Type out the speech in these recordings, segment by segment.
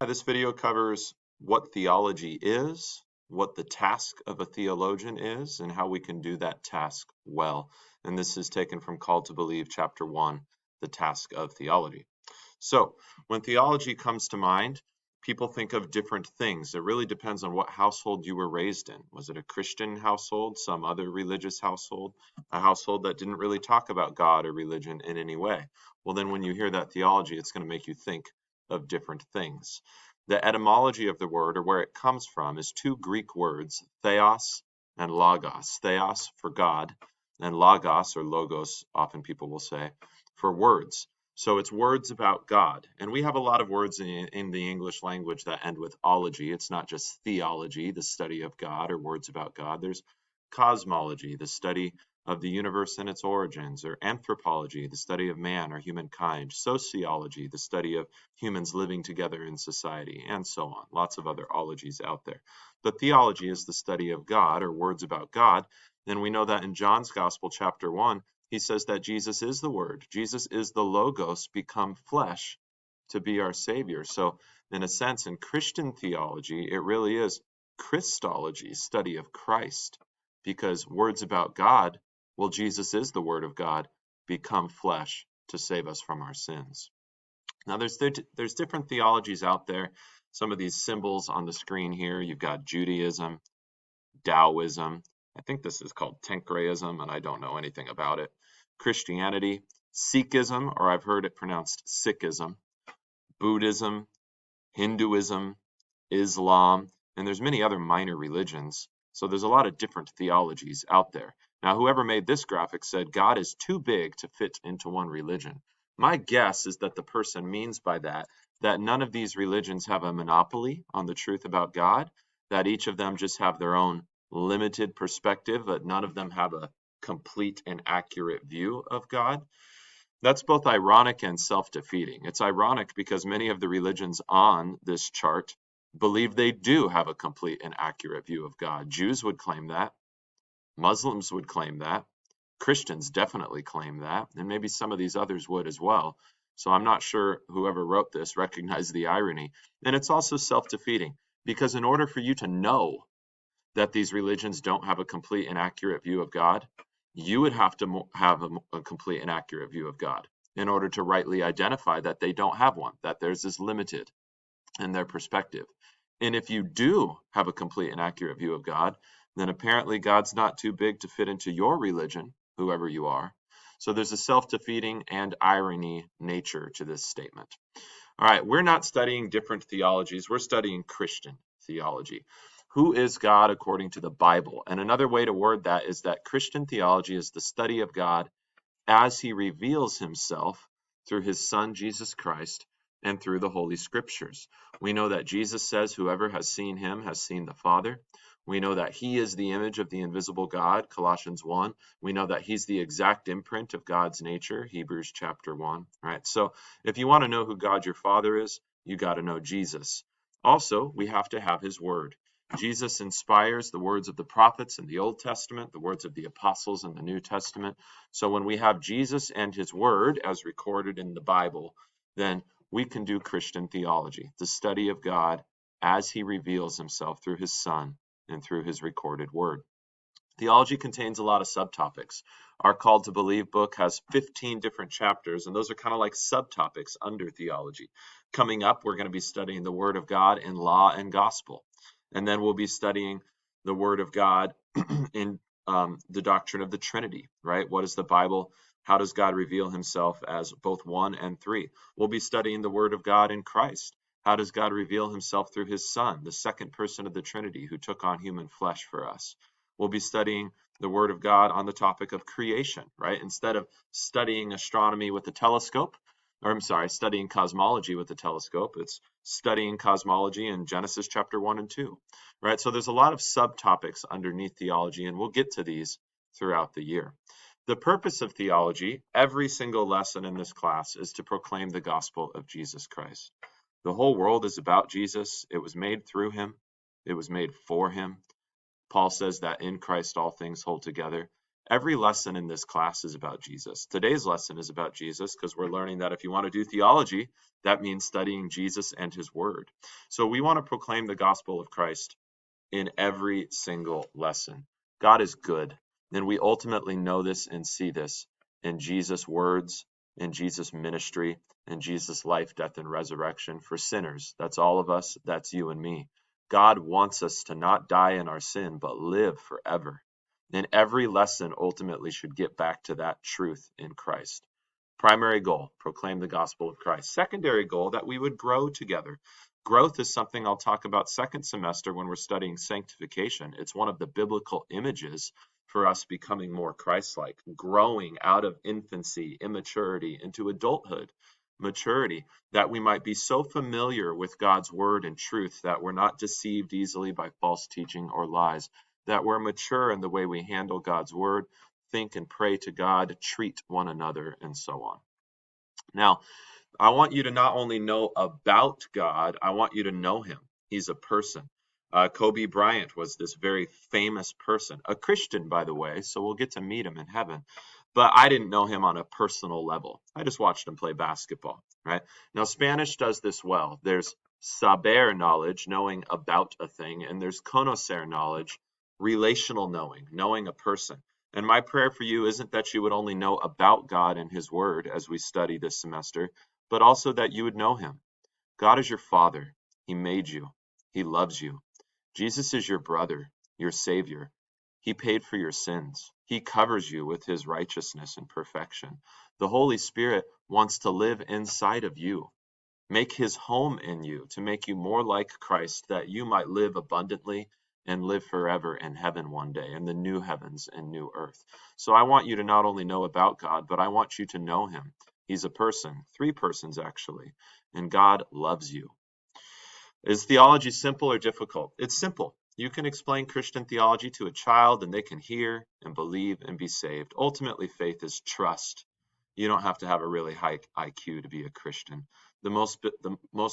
This video covers what theology is, what the task of a theologian is, and how we can do that task well. And this is taken from Called to Believe, Chapter 1, the task of theology. So, when theology comes to mind, people think of different things. It really depends on what household you were raised in. Was it a Christian household, some other religious household, a household that didn't really talk about God or religion in any way? Well, then when you hear that theology, it's going to make you think of different things. The etymology of the word, or where it comes from, is two Greek words, theos and logos. Theos for God, and logos, or logos, often people will say, for words. So it's words about God. And we have a lot of words in the English language that end with ology. It's not just theology, the study of God, or words about God. There's cosmology, the study of the universe and its origins, or anthropology, the study of man or humankind, sociology, the study of humans living together in society, and so on. Lots of other ologies out there. But theology is the study of God, or words about God. And we know that in John's Gospel, chapter 1, he says that Jesus is the Word. Jesus is the Logos become flesh to be our Savior. So, in a sense, in Christian theology, it really is Christology, study of Christ, because words about God, well, Jesus is the Word of God, become flesh to save us from our sins. Now, there's different theologies out there. Some of these symbols on the screen here, you've got Judaism, Taoism. I think this is called Tankraism, and I don't know anything about it. Christianity, Sikhism, or I've heard it pronounced Sikhism, Buddhism, Hinduism, Islam, and there's many other minor religions. So there's a lot of different theologies out there. Now, whoever made this graphic said God is too big to fit into one religion. My guess is that the person means by that none of these religions have a monopoly on the truth about God, that each of them just have their own limited perspective, but none of them have a complete and accurate view of God. That's both ironic and self-defeating. It's ironic because many of the religions on this chart believe they do have a complete and accurate view of God. Jews would claim that. Muslims would claim that. Christians definitely claim that. And maybe some of these others would as well. So I'm not sure whoever wrote this recognized the irony. And it's also self-defeating because in order for you to know that these religions don't have a complete and accurate view of God, you would have to have a complete and accurate view of God in order to rightly identify that they don't have one, that theirs is limited in their perspective. And if you do have a complete and accurate view of God, then apparently God's not too big to fit into your religion, whoever you are. So there's a self-defeating and irony nature to this statement. All right, we're not studying different theologies. We're studying Christian theology. Who is God according to the Bible? And another way to word that is that Christian theology is the study of God as he reveals himself through his Son, Jesus Christ, and through the Holy Scriptures. We know that Jesus says, whoever has seen him has seen the Father. We know that he is the image of the invisible God, Colossians 1. We know that he's the exact imprint of God's nature, Hebrews chapter 1. Right? So if you want to know who God your Father is, you got to know Jesus. Also, we have to have his word. Jesus inspires the words of the prophets in the Old Testament, the words of the apostles in the New Testament. So when we have Jesus and his word as recorded in the Bible, then we can do Christian theology, the study of God as he reveals himself through his Son and through his recorded word. Theology contains a lot of subtopics. Our Called to Believe book has 15 different chapters, and those are kind of like subtopics under theology. Coming up, we're going to be studying the Word of God in law and gospel. And then we'll be studying the Word of God in the doctrine of the Trinity, right? What is the Bible? How does God reveal himself as both one and three? We'll be studying the Word of God in Christ. How does God reveal himself through his Son, the second person of the Trinity, who took on human flesh for us? We'll be studying the Word of God on the topic of creation, right? Instead of studying astronomy with the telescope, or I'm sorry, studying cosmology with the telescope, it's studying cosmology in Genesis chapter 1 and 2, right? So there's a lot of subtopics underneath theology, and we'll get to these throughout the year. The purpose of theology, every single lesson in this class, is to proclaim the gospel of Jesus Christ. The whole world is about Jesus. It was made through him. It was made for him. Paul says that in Christ all things hold together. Every lesson in this class is about Jesus. Today's lesson is about Jesus because we're learning that if you want to do theology, that means studying Jesus and his word. So we want to proclaim the gospel of Christ in every single lesson. God is good, and we ultimately know this and see this in Jesus' words, in Jesus' ministry, in Jesus' life, death, and resurrection for sinners. That's all of us. That's you and me. God wants us to not die in our sin, but live forever. And every lesson ultimately should get back to that truth in Christ. Primary goal, proclaim the gospel of Christ. Secondary goal, that we would grow together. Growth is something I'll talk about second semester when we're studying sanctification. It's one of the biblical images for us becoming more Christ-like, growing out of infancy, immaturity, into adulthood, maturity, that we might be so familiar with God's word and truth that we're not deceived easily by false teaching or lies, that we're mature in the way we handle God's word, think and pray to God, treat one another, and so on. Now, I want you to not only know about God, I want you to know him. He's a person. Kobe Bryant was this very famous person, a Christian, by the way, so we'll get to meet him in heaven. But I didn't know him on a personal level. I just watched him play basketball, right? Now, Spanish does this well. There's saber knowledge, knowing about a thing, and there's conocer knowledge, relational knowing, knowing a person. And my prayer for you isn't that you would only know about God and his word as we study this semester, but also that you would know him. God is your Father. He made you. He loves you. Jesus is your brother, your Savior. He paid for your sins. He covers you with his righteousness and perfection. The Holy Spirit wants to live inside of you, make his home in you to make you more like Christ, that you might live abundantly and live forever in heaven one day, in the new heavens and new earth. So I want you to not only know about God, but I want you to know him. He's a person, three persons actually, and God loves you. Is theology simple or difficult? It's simple. You can explain Christian theology to a child and they can hear and believe and be saved. Ultimately, faith is trust. You don't have to have a really high IQ to be a Christian. Most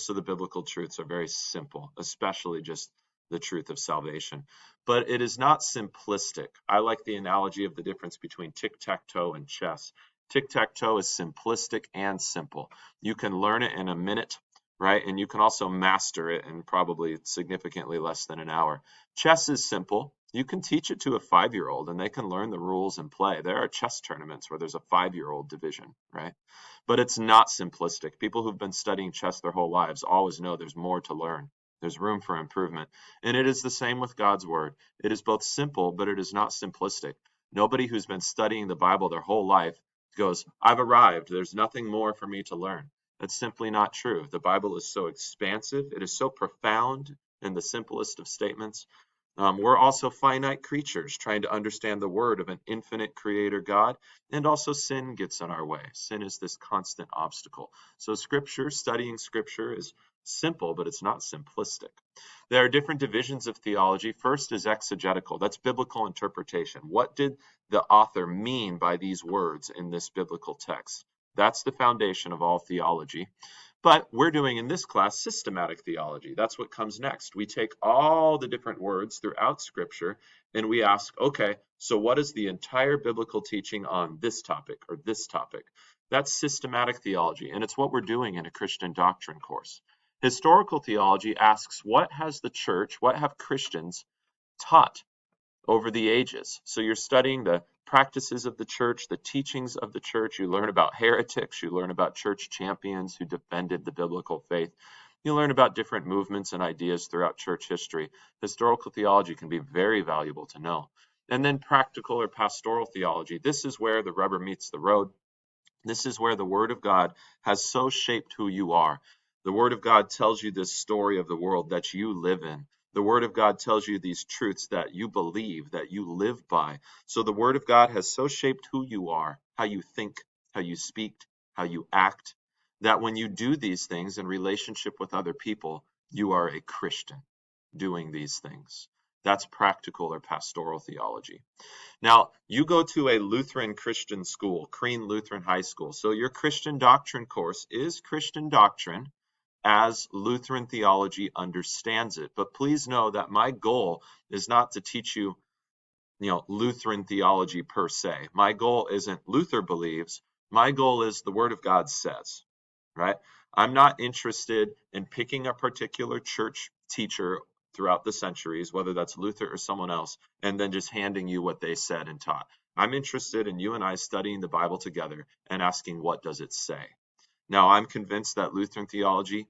of the biblical truths are very simple, especially just the truth of salvation. But it is not simplistic. I like the analogy of the difference between tic-tac-toe and chess. Tic-tac-toe is simplistic and simple. You can learn it in a minute, right? And you can also master it in probably significantly less than an hour. Chess is simple. You can teach it to a 5-year-old and they can learn the rules and play. There are chess tournaments where there's a 5-year-old division, right? But it's not simplistic. People who've been studying chess their whole lives always know there's more to learn. There's room for improvement. And it is the same with God's word. It is both simple, but it is not simplistic. Nobody who's been studying the Bible their whole life goes, I've arrived. There's nothing more for me to learn. That's simply not true. The Bible is so expansive. It is so profound in the simplest of statements. We're also finite creatures trying to understand the word of an infinite creator God, and also sin gets in our way. Sin is this constant obstacle. So studying scripture is simple, but it's not simplistic. There are different divisions of theology. First is exegetical. That's biblical interpretation. What did the author mean by these words in this biblical text? That's the foundation of all theology. But we're doing in this class systematic theology. That's what comes next. We take all the different words throughout Scripture and we ask, okay, so what is the entire biblical teaching on this topic or this topic? That's systematic theology, and it's what we're doing in a Christian doctrine course. Historical theology asks, what has the church, what have Christians taught over the ages? So you're studying the practices of the church, the teachings of the church. You learn about heretics. You learn about church champions who defended the biblical faith. You learn about different movements and ideas throughout church history. Historical theology can be very valuable to know. And then practical or pastoral theology. This is where the rubber meets the road. This is where the Word of God has so shaped who you are. The Word of God tells you this story of the world that you live in. The Word of God tells you these truths that you believe, that you live by. So the Word of God has so shaped who you are, how you think, how you speak, how you act, that when you do these things in relationship with other people, you are a Christian doing these things. That's practical or pastoral theology. Now, you go to a Lutheran Christian school, Crean Lutheran High School. So your Christian doctrine course is Christian doctrine as Lutheran theology understands it. But please know that my goal is not to teach you Lutheran theology per se. My goal isn't Luther believes. My goal is the Word of God says, right? I'm not interested in picking a particular church teacher throughout the centuries, whether that's Luther or someone else, and then just handing you what they said and taught. I'm interested in you and I studying the Bible together and asking, what does it say? Now, I'm convinced that Lutheran theology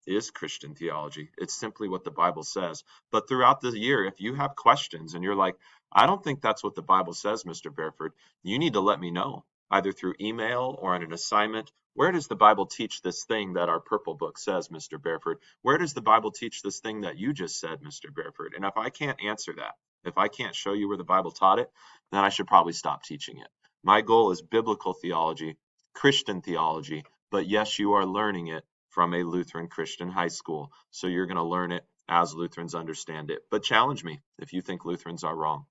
is Christian theology. It's simply what the Bible says. But throughout the year, if you have questions and you're like, I don't think that's what the Bible says, Mr. Barefoot, you need to let me know, either through email or on an assignment. Where does the Bible teach this thing that our purple book says, Mr. Barefoot? Where does the Bible teach this thing that you just said, Mr. Barefoot? And if I can't answer that, if I can't show you where the Bible taught it, then I should probably stop teaching it. My goal is biblical theology, Christian theology, but yes, you are learning it from a Lutheran Christian high school. So you're going to learn it as Lutherans understand it. But challenge me if you think Lutherans are wrong.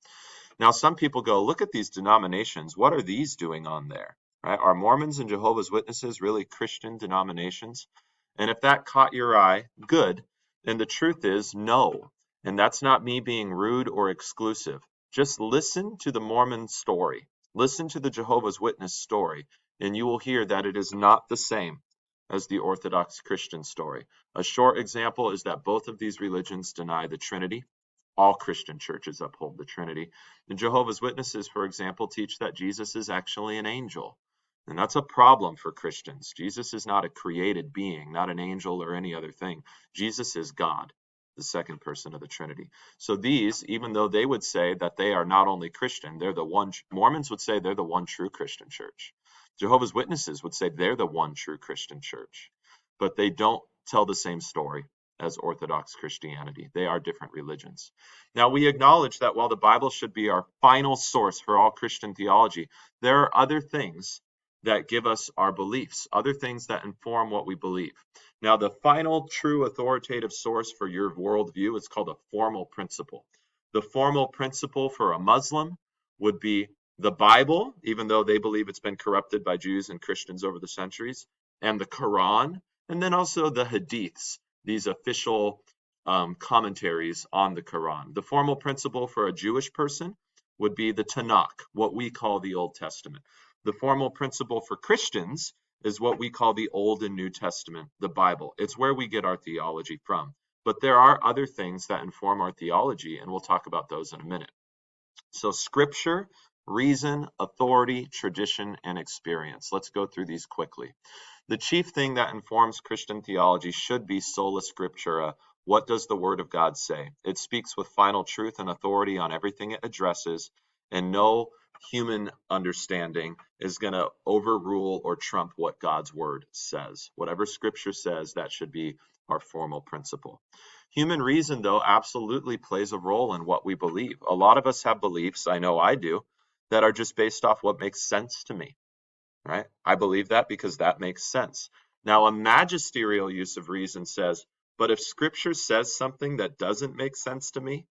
Now, some people go, look at these denominations. What are these doing on there? Right? Are Mormons and Jehovah's Witnesses really Christian denominations? And if that caught your eye, good. And the truth is, no. And that's not me being rude or exclusive. Just listen to the Mormon story. Listen to the Jehovah's Witness story, and you will hear that it is not the same as the Orthodox Christian story. A short example is that both of these religions deny the Trinity. All Christian churches uphold the Trinity. The Jehovah's Witnesses, for example, teach that Jesus is actually an angel. And that's a problem for Christians. Jesus is not a created being, not an angel or any other thing. Jesus is God, the second person of the Trinity. So these, even though they would say that they are not only Christian, they're the one, Mormons would say they're the one true Christian church. Jehovah's Witnesses would say they're the one true Christian church. But they don't tell the same story as Orthodox Christianity. They are different religions. Now, we acknowledge that while the Bible should be our final source for all Christian theology, there are other things that give us our beliefs, other things that inform what we believe. Now, the final true authoritative source for your worldview is called a formal principle. The formal principle for a Muslim would be the Bible, even though they believe it's been corrupted by Jews and Christians over the centuries, and the Quran, and then also the Hadiths, these official commentaries on the Quran. The formal principle for a Jewish person would be the Tanakh, what we call the Old Testament. The formal principle for Christians is what we call the Old and New Testament, the Bible. It's where we get our theology from. But there are other things that inform our theology, and we'll talk about those in a minute. So scripture, reason, authority, tradition, and experience. Let's go through these quickly. The chief thing that informs Christian theology should be sola scriptura. What does the Word of God say? It speaks with final truth and authority on everything it addresses, and no human understanding is going to overrule or trump what God's Word says. Whatever Scripture says, that should be our formal principle. Human reason, though, absolutely plays a role in what we believe. A lot of us have beliefs, I know I do, that are just based off what makes sense to me. Right? I believe that because that makes sense. Now, a magisterial use of reason says, but if Scripture says something that doesn't make sense to me,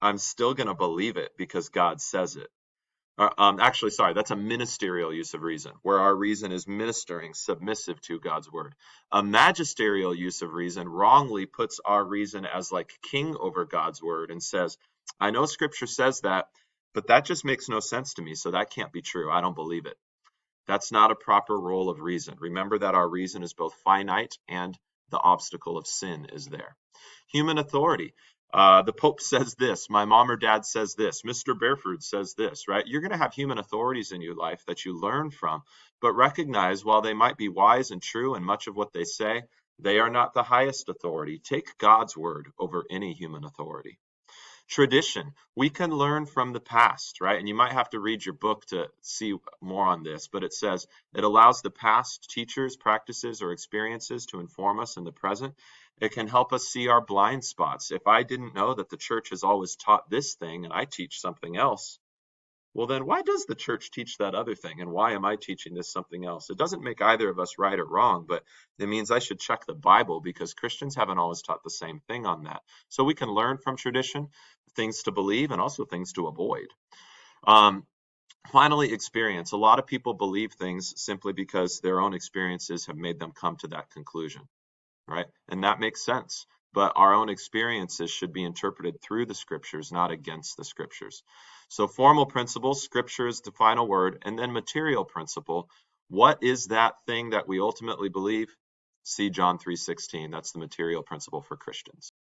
I'm still going to believe it because God says it. Actually, sorry, that's a ministerial use of reason, where our reason is ministering, submissive to God's word. A magisterial use of reason wrongly puts our reason as like king over God's word and says, I know Scripture says that, but that just makes no sense to me, so that can't be true. I don't believe it. That's not a proper role of reason. Remember that our reason is both finite and the obstacle of sin is there. Human authority. The Pope says this. My mom or dad says this. Mr. Barefoot says this, right? You're going to have human authorities in your life that you learn from, but recognize while they might be wise and true in much of what they say, they are not the highest authority. Take God's word over any human authority. Tradition. We can learn from the past, right? And you might have to read your book to see more on this, but it says it allows the past teachers, practices, or experiences to inform us in the present. It can help us see our blind spots. If I didn't know that the church has always taught this thing and I teach something else, well, then why does the church teach that other thing? And why am I teaching this something else? It doesn't make either of us right or wrong, but it means I should check the Bible because Christians haven't always taught the same thing on that. So we can learn from tradition, things to believe, and also things to avoid. Finally, experience. A lot of people believe things simply because their own experiences have made them come to that conclusion, right? And that makes sense. but our own experiences should be interpreted through the Scriptures, not against the Scriptures. So formal principle, Scripture is the final word, and then material principle. What is that thing that we ultimately believe? See John 3:16. That's the material principle for Christians.